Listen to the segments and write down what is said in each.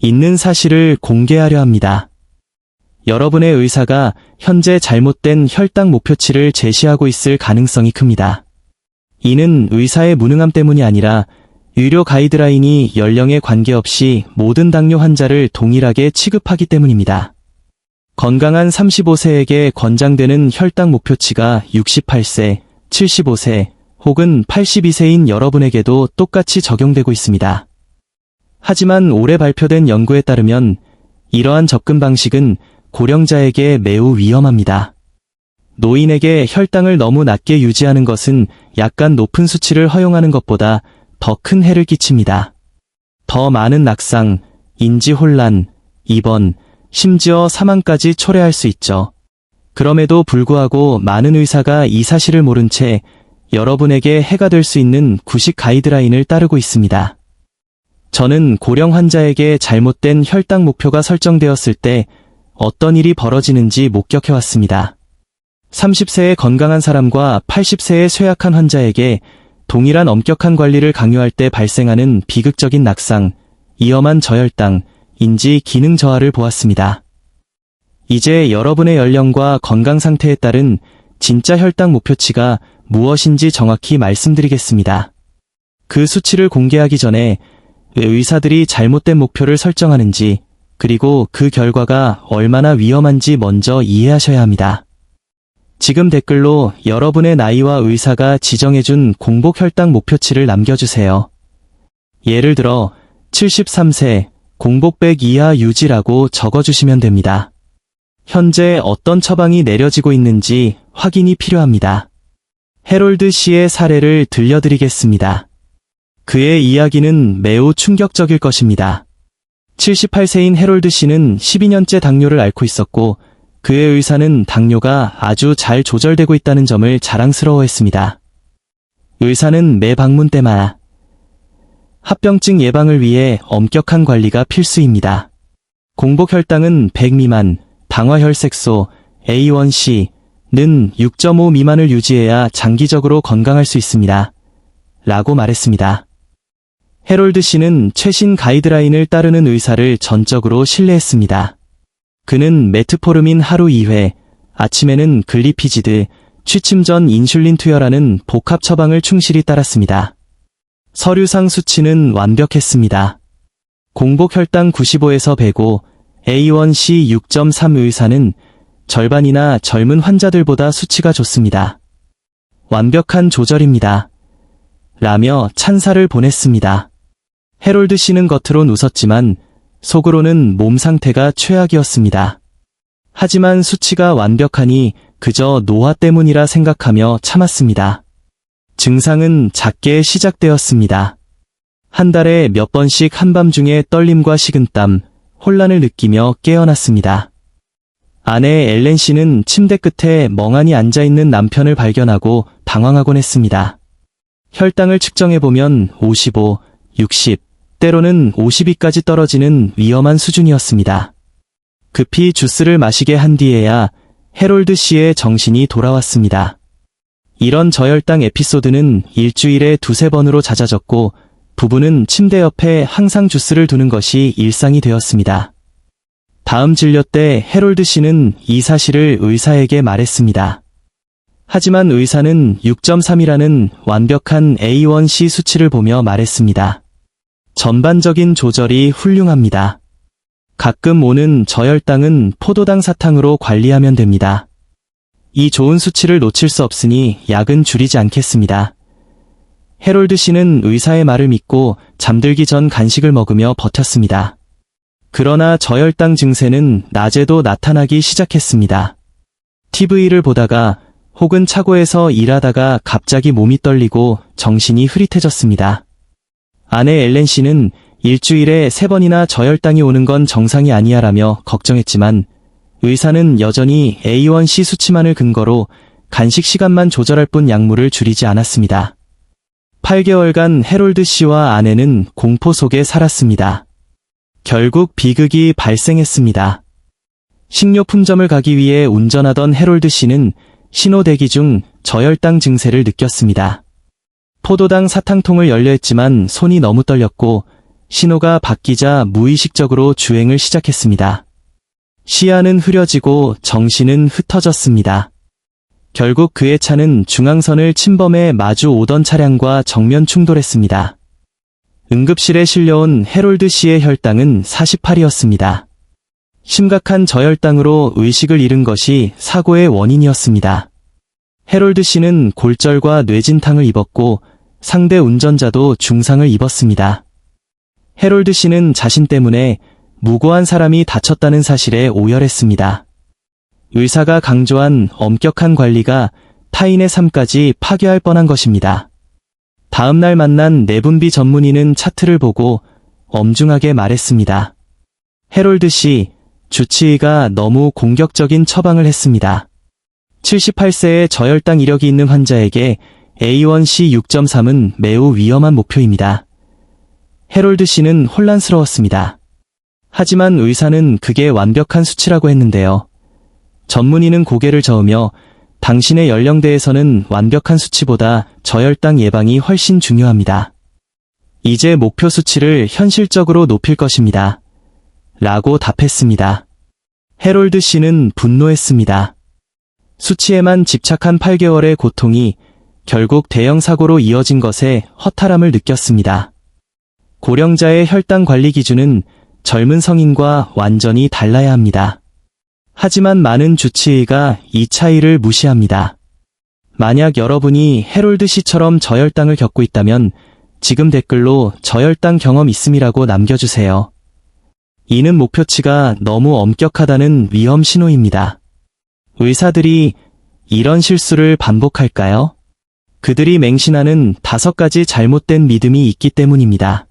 있는 사실을 공개하려 합니다. 여러분의 의사가 현재 잘못된 혈당 목표치를 제시하고 있을 가능성이 큽니다. 이는 의사의 무능함 때문이 아니라 의료 가이드라인이 연령에 관계없이 모든 당뇨 환자를 동일하게 취급하기 때문입니다. 건강한 35세에게 권장되는 혈당 목표치가 68세, 75세 혹은 82세인 여러분에게도 똑같이 적용되고 있습니다. 하지만 올해 발표된 연구에 따르면 이러한 접근 방식은 고령자에게 매우 위험합니다. 노인에게 혈당을 너무 낮게 유지하는 것은 약간 높은 수치를 허용하는 것보다 더 큰 해를 끼칩니다. 더 많은 낙상, 인지 혼란, 입원, 심지어 사망까지 초래할 수 있죠. 그럼에도 불구하고 많은 의사가 이 사실을 모른 채 여러분에게 해가 될 수 있는 구식 가이드라인을 따르고 있습니다. 저는 고령 환자에게 잘못된 혈당 목표가 설정되었을 때 어떤 일이 벌어지는지 목격해왔습니다. 30세의 건강한 사람과 80세의 쇠약한 환자에게 동일한 엄격한 관리를 강요할 때 발생하는 비극적인 낙상, 위험한 저혈당, 인지 기능 저하를 보았습니다. 이제 여러분의 연령과 건강 상태에 따른 진짜 혈당 목표치가 무엇인지 정확히 말씀드리겠습니다. 그 수치를 공개하기 전에 왜 의사들이 잘못된 목표를 설정하는지, 그리고 그 결과가 얼마나 위험한지 먼저 이해하셔야 합니다. 지금 댓글로 여러분의 나이와 의사가 지정해준 공복 혈당 목표치를 남겨주세요. 예를 들어 73세, 공복 100 이하 유지라고 적어주시면 됩니다. 현재 어떤 처방이 내려지고 있는지 확인이 필요합니다. 해롤드 씨의 사례를 들려드리겠습니다. 그의 이야기는 매우 충격적일 것입니다. 78세인 해롤드 씨는 12년째 당뇨를 앓고 있었고 그의 의사는 당뇨가 아주 잘 조절되고 있다는 점을 자랑스러워했습니다. 의사는 매 방문 때마다 합병증 예방을 위해 엄격한 관리가 필수입니다. 공복 혈당은 100 미만, 당화혈색소, A1C는 6.5 미만을 유지해야 장기적으로 건강할 수 있습니다. 라고 말했습니다. 해롤드 씨는 최신 가이드라인을 따르는 의사를 전적으로 신뢰했습니다. 그는 메트포르민 하루 2회, 아침에는 글리피지드, 취침 전 인슐린 투여라는 복합 처방을 충실히 따랐습니다. 서류상 수치는 완벽했습니다. 공복 혈당 95에서 105, A1C 6.3 의사는 절반이나 젊은 환자들보다 수치가 좋습니다. 완벽한 조절입니다. 라며 찬사를 보냈습니다. 해롤드 씨는 겉으론 웃었지만 속으로는 몸 상태가 최악이었습니다. 하지만 수치가 완벽하니 그저 노화 때문이라 생각하며 참았습니다. 증상은 작게 시작되었습니다. 한 달에 몇 번씩 한밤중에 떨림과 식은땀, 혼란을 느끼며 깨어났습니다. 아내 엘렌 씨는 침대 끝에 멍하니 앉아있는 남편을 발견하고 당황하곤 했습니다. 혈당을 측정해보면 55, 60, 때로는 52까지 떨어지는 위험한 수준이었습니다. 급히 주스를 마시게 한 뒤에야 해롤드 씨의 정신이 돌아왔습니다. 이런 저혈당 에피소드는 일주일에 2~3번으로 잦아졌고 부부는 침대 옆에 항상 주스를 두는 것이 일상이 되었습니다. 다음 진료 때 해롤드 씨는 이 사실을 의사에게 말했습니다. 하지만 의사는 6.3이라는 완벽한 A1C 수치를 보며 말했습니다. 전반적인 조절이 훌륭합니다. 가끔 오는 저혈당은 포도당 사탕으로 관리하면 됩니다. 이 좋은 수치를 놓칠 수 없으니 약은 줄이지 않겠습니다. 해롤드 씨는 의사의 말을 믿고 잠들기 전 간식을 먹으며 버텼습니다. 그러나 저혈당 증세는 낮에도 나타나기 시작했습니다. TV를 보다가 혹은 차고에서 일하다가 갑자기 몸이 떨리고 정신이 흐릿해졌습니다. 아내 엘렌 씨는 일주일에 3번이나 저혈당이 오는 건 정상이 아니야라며 걱정했지만 의사는 여전히 A1C 수치만을 근거로 간식 시간만 조절할 뿐 약물을 줄이지 않았습니다. 8개월간 해롤드 씨와 아내는 공포 속에 살았습니다. 결국 비극이 발생했습니다. 식료품점을 가기 위해 운전하던 해롤드 씨는 신호 대기 중 저혈당 증세를 느꼈습니다. 포도당 사탕통을 열려 했지만 손이 너무 떨렸고 신호가 바뀌자 무의식적으로 주행을 시작했습니다. 시야는 흐려지고 정신은 흩어졌습니다. 결국 그의 차는 중앙선을 침범해 마주 오던 차량과 정면 충돌했습니다. 응급실에 실려온 해롤드 씨의 혈당은 48이었습니다. 심각한 저혈당으로 의식을 잃은 것이 사고의 원인이었습니다. 해롤드 씨는 골절과 뇌진탕을 입었고 상대 운전자도 중상을 입었습니다. 해롤드 씨는 자신 때문에 무고한 사람이 다쳤다는 사실에 오열했습니다. 의사가 강조한 엄격한 관리가 타인의 삶까지 파괴할 뻔한 것입니다. 다음 날 만난 내분비 전문의는 차트를 보고 엄중하게 말했습니다. 해롤드 씨, 주치의가 너무 공격적인 처방을 했습니다. 78세의 저혈당 이력이 있는 환자에게 A1C 6.3은 매우 위험한 목표입니다. 해롤드 씨는 혼란스러웠습니다. 하지만 의사는 그게 완벽한 수치라고 했는데요. 전문의는 고개를 저으며 당신의 연령대에서는 완벽한 수치보다 저혈당 예방이 훨씬 중요합니다. 이제 목표 수치를 현실적으로 높일 것입니다. 라고 답했습니다. 해롤드 씨는 분노했습니다. 수치에만 집착한 8개월의 고통이 결국 대형 사고로 이어진 것에 허탈함을 느꼈습니다. 고령자의 혈당 관리 기준은 젊은 성인과 완전히 달라야 합니다. 하지만 많은 주치의가 이 차이를 무시합니다. 만약 여러분이 해롤드 씨처럼 저혈당을 겪고 있다면 지금 댓글로 저혈당 경험 있음이라고 남겨주세요. 이는 목표치가 너무 엄격하다는 위험 신호입니다. 의사들이 이런 실수를 반복할까요? 그들이 맹신하는 5가지 잘못된 믿음이 있기 때문입니다.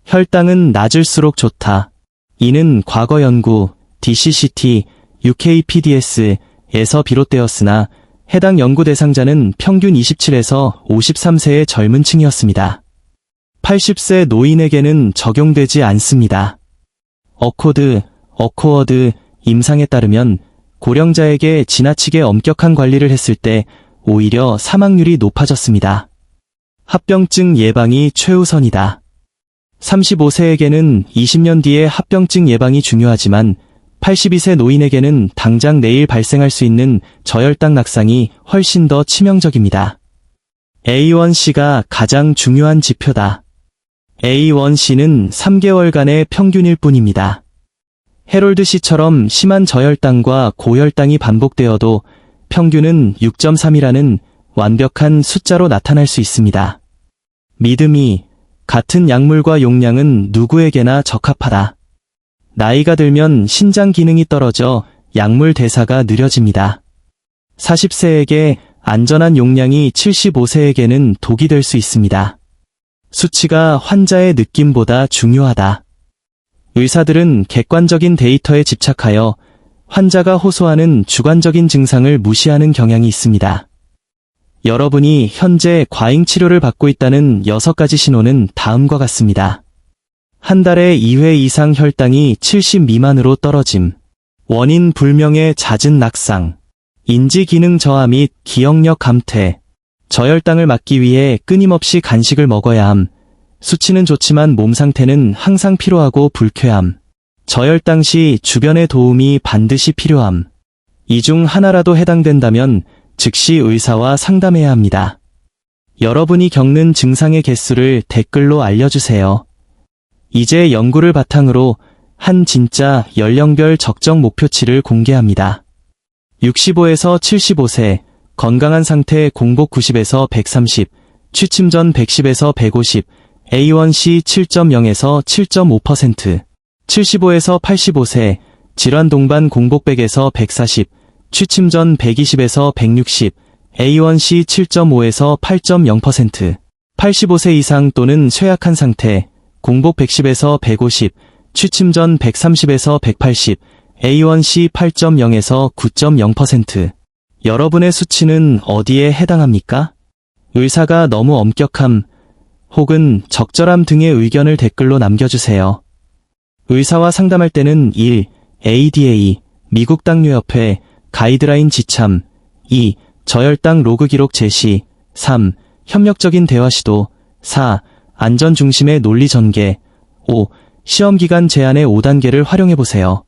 혈당은 낮을수록 좋다. 이는 과거 연구 DCCT, UKPDS에서 비롯되었으나 해당 연구 대상자는 평균 27에서 53세의 젊은 층이었습니다. 80세 노인에게는 적용되지 않습니다. 어코워드 임상에 따르면 고령자에게 지나치게 엄격한 관리를 했을 때 오히려 사망률이 높아졌습니다. 합병증 예방이 최우선이다. 35세에게는 20년 뒤에 합병증 예방이 중요하지만 82세 노인에게는 당장 내일 발생할 수 있는 저혈당 낙상이 훨씬 더 치명적입니다. A1C가 가장 중요한 지표다. A1C는 3개월간의 평균일 뿐입니다. 해롤드 씨처럼 심한 저혈당과 고혈당이 반복되어도 평균은 6.3이라는 완벽한 숫자로 나타날 수 있습니다. 믿음이 같은 약물과 용량은 누구에게나 적합하다. 나이가 들면 신장 기능이 떨어져 약물 대사가 느려집니다. 40세에게 안전한 용량이 75세에게는 독이 될 수 있습니다. 수치가 환자의 느낌보다 중요하다. 의사들은 객관적인 데이터에 집착하여 환자가 호소하는 주관적인 증상을 무시하는 경향이 있습니다. 여러분이 현재 과잉 치료를 받고 있다는 6가지 신호는 다음과 같습니다. 한 달에 2회 이상 혈당이 70 미만으로 떨어짐, 원인 불명의 잦은 낙상, 인지 기능 저하 및 기억력 감퇴, 저혈당을 막기 위해 끊임없이 간식을 먹어야 함, 수치는 좋지만 몸 상태는 항상 피로하고 불쾌함, 저혈당 시 주변의 도움이 반드시 필요함. 이 중 하나라도 해당된다면 즉시 의사와 상담해야 합니다. 여러분이 겪는 증상의 개수를 댓글로 알려주세요. 이제 연구를 바탕으로 한 진짜 연령별 적정 목표치를 공개합니다. 65에서 75세, 건강한 상태 공복 90에서 130, 취침 전 110에서 150, A1C 7.0에서 7.5%, 75에서 85세, 질환 동반 공복 100에서 140, 취침 전 120에서 160, A1C 7.5에서 8.0%, 85세 이상 또는 쇠약한 상태, 공복 110에서 150, 취침 전 130에서 180, A1C 8.0에서 9.0%. 여러분의 수치는 어디에 해당합니까? 의사가 너무 엄격함, 혹은 적절함 등의 의견을 댓글로 남겨주세요. 의사와 상담할 때는 1. ADA, 미국 당뇨협회, 가이드라인 지참. 2. 저혈당 로그 기록 제시. 3. 협력적인 대화 시도. 4. 안전 중심의 논리 전개. 5. 시험기간 제한의 5단계를 활용해보세요.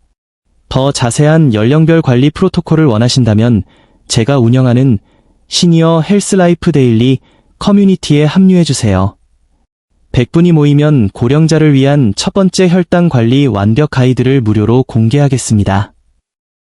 더 자세한 연령별 관리 프로토콜을 원하신다면 제가 운영하는 시니어 헬스라이프 데일리 커뮤니티에 합류해주세요. 100분이 모이면 고령자를 위한 첫 번째 혈당 관리 완벽 가이드를 무료로 공개하겠습니다.